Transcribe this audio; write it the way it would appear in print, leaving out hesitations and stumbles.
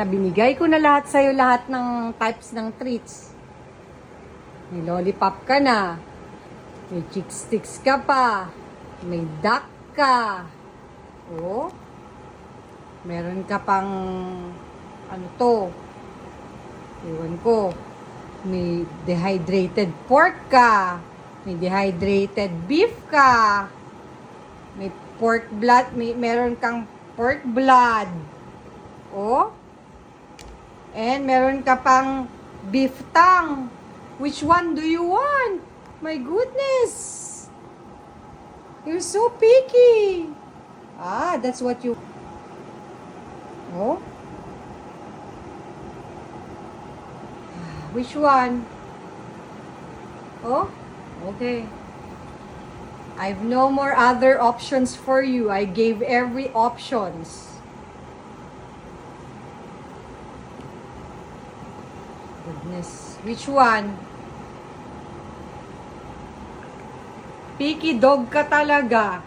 na binigay ko na lahat sa'yo, lahat ng types ng treats. May lollipop ka na. May chick sticks ka pa. May duck ka. Oh. Meron ka pang ano to? Iwan ko. May dehydrated pork ka. May dehydrated beef ka. May pork blood, meron kang pork blood. Oh. And meron ka pang beef tongue. Which one do you want? My goodness. You're so picky. Ah, that's what you... Oh. Which one? Oh, okay. I've no more other options for you. I gave every options. Goodness. Which one? Picky dog ka talaga.